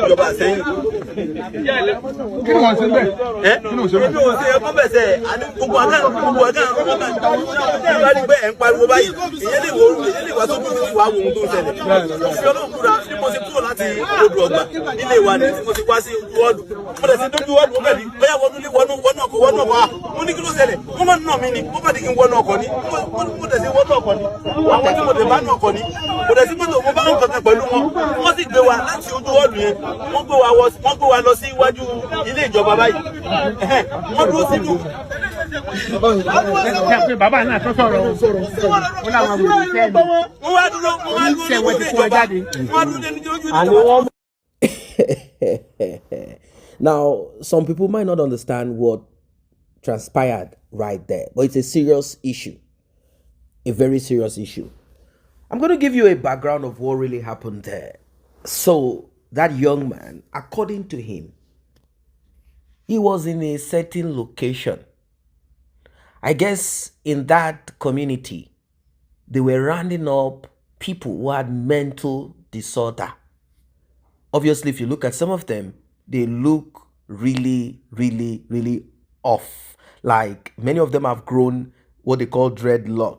ìjọba àsẹ́yìn. Kí ni wọ́n ṣe bẹ́ẹ̀? Kí ni wọ́n ṣe bẹ́ẹ̀? Èmi ò ṣe ẹ̀kọ́ bẹ̀sẹ̀ àní gbogbo ọ̀gá ìbá rí pé ẹ̀ ń pariwo báyìí ìyẹn lè wá sókè tí wàá wo ohun tó ń ṣẹlẹ̀. Òfin Ọlọ́run kúra bí mo ti kúrò láti odò ọgbà nílé wa ni tí mo ti wá sí wọ́ọ̀dù. Mo lè ti dójú wọ́ọ̀dù mo bẹ̀rẹ̀ bóyá wọnú ọkọ̀ wa. Mo ní kí ló ṣẹlẹ̀? Wọ́n máa ń nà mí ni, mo bá di kí n wọnú ọkọ̀ ni. Mo tẹ̀ sí wọnú ọkọ̀ ni. Àwọn tí mo tẹ̀ bá nù ọkọ̀ ni. Mo tẹ̀ sí pé mo bá ń kankan pẹ̀lú wọn. Wọ́n sì gbé wa láti ojú wọ́ọ̀dù yẹn. Wọ́n gbé wa lọ sí iwájú ilé ìjọba báyìí. Wọ́n dúró sínú. Bàbá náà tó sọ̀rọ̀ ó láwọn àwòrán ìfẹ́ mi. Wọ́n wá dúró ní ilé ìjọba. Wọ́n wá dúró ní ojú ìjọba. Now, some people might not understand what transpired right there, but it's a serious issue, a very serious issue. I'm going to give you a background of what really happened there. So, that young man, according to him, he was in a certain location. I guess in that community, they were rounding up people who had mental disorder. Obviously, if you look at some of them, they look really, really, really off. Like many of them have grown what they call dreadlock.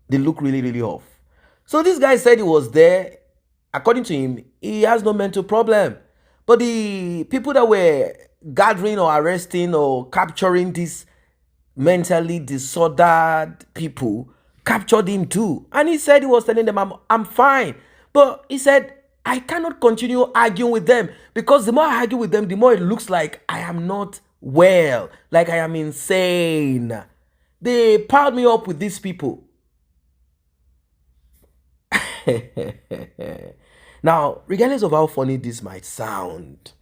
They look really, really off. So this guy said he was there. According to him, he has no mental problem. But the people that were gathering or arresting or capturing these mentally disordered people captured him too. And he said he was telling them, I'm fine. But he said, I cannot continue arguing with them because the more I argue with them, the more it looks like I am not well, like I am insane. They piled me up with these people. Now, regardless of how funny this might sound,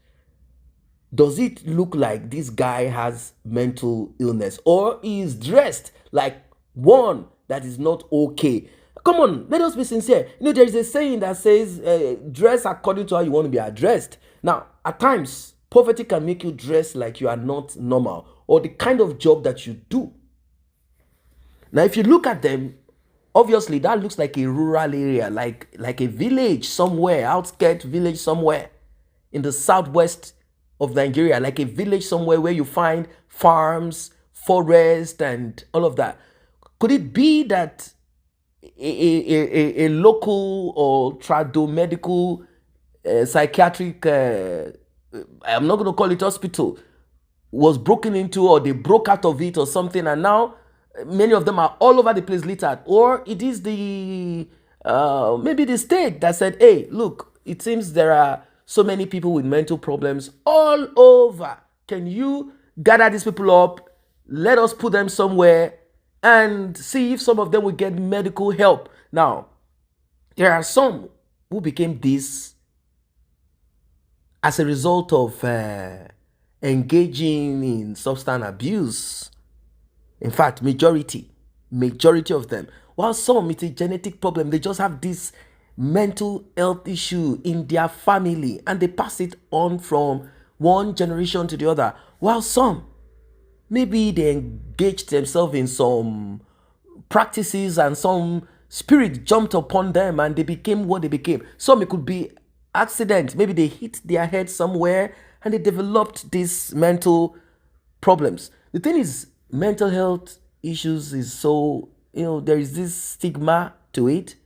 does it look like this guy has mental illness or he is dressed like one that is not okay? Come on, let us be sincere. You know, there is a saying that says, dress according to how you want to be addressed. Now, at times, poverty can make you dress like you are not normal or the kind of job that you do. Now, if you look at them, obviously, that looks like a rural area, like a village somewhere, outskirt village somewhere in the southwest of Nigeria, like a village somewhere where you find farms, forest, and all of that. Could it be that a local or tradomedical psychiatric, I'm not going to call it hospital, was broken into or they broke out of it or something, and now many of them are all over the place littered? Or it is the maybe the state that said, hey, look, it seems there are so many people with mental problems all over. Can you gather these people up? Let us put them somewhere and see if some of them will get medical help. Now, there are some who became this as a result of engaging in substance abuse. In fact, majority of them. While some, it's a genetic problem. They just have this mental health issue in their family and they pass it on from one generation to the other. While some, maybe they engaged themselves in some practices and some spirit jumped upon them and they became what they became. Some, it could be accident. Maybe they hit their head somewhere and they developed these mental problems. The thing is, mental health issues is so, there is this stigma to it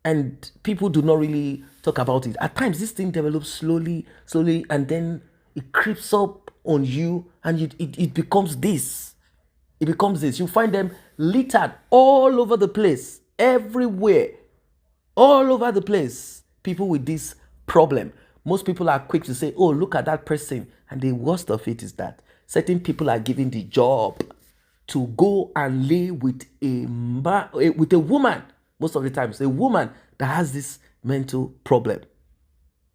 and people do not really talk about it. At times, this thing develops slowly, and then it creeps up on you and it becomes this. It becomes this. You find them littered all over the place, everywhere, all over the place. People with this problem. Most people are quick to say, oh, look at that person. And the worst of it is that certain people are given the job to go and lay with a woman. Most of the times, a woman that has this mental problem.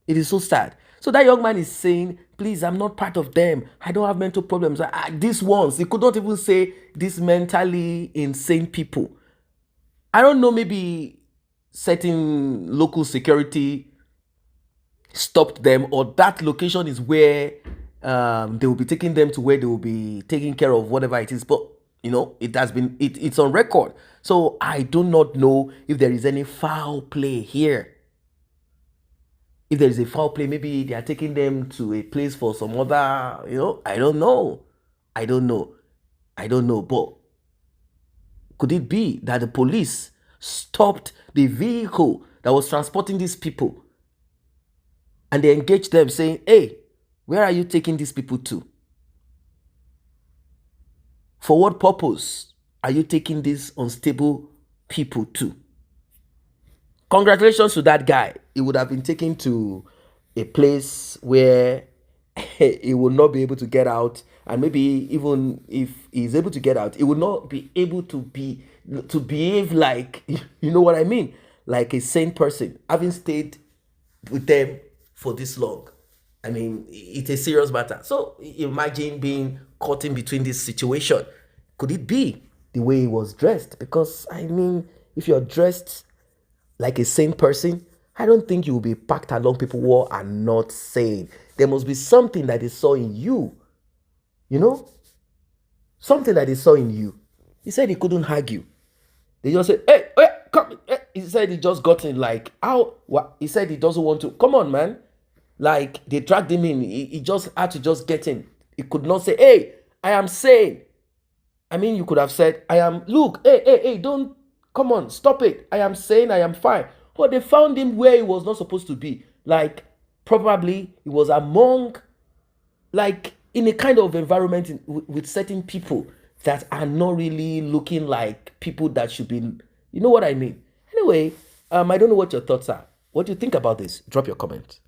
It is so sad. So that young man is saying, please, I'm not part of them. I don't have mental problems. These ones, he could not even say these mentally insane people. I don't know, maybe certain local security stopped them, or that location is where they will be taking them to where they will be taking care of whatever it is. But it's on record. So I do not know if there is any foul play here. If there is a foul play, maybe they are taking them to a place for some other, I don't know. But could it be that the police stopped the vehicle that was transporting these people and they engaged them saying, hey, where are you taking these people to? For what purpose are you taking these unstable people to? Congratulations to that guy. He would have been taken to a place where he will not be able to get out, and maybe even if he's able to get out, he will not be able to behave like, you know what I mean, like a sane person, having stayed with them for this long. I mean, it's a serious matter. So imagine being caught in between this situation. Could it be the way he was dressed? Because I mean, if you're dressed like a sane person, I don't think you will be packed along people who are not sane. There must be something that they saw in you. Something that they saw in you. He said he couldn't argue. They just said, hey, come. He said he just got in, like, how? What? He said he doesn't want to. Come on, man. Like, they dragged him in. He just had to just get in. He could not say, hey, I am sane. I mean, you could have said, look, hey, don't, come on, stop it. I am sane, I am fine. But they found him where he was not supposed to be. Like, probably he was among, like, in a kind of environment with certain people that are not really looking like people that should be, you know what I mean? Anyway, I don't know what your thoughts are. What do you think about this? Drop your comment.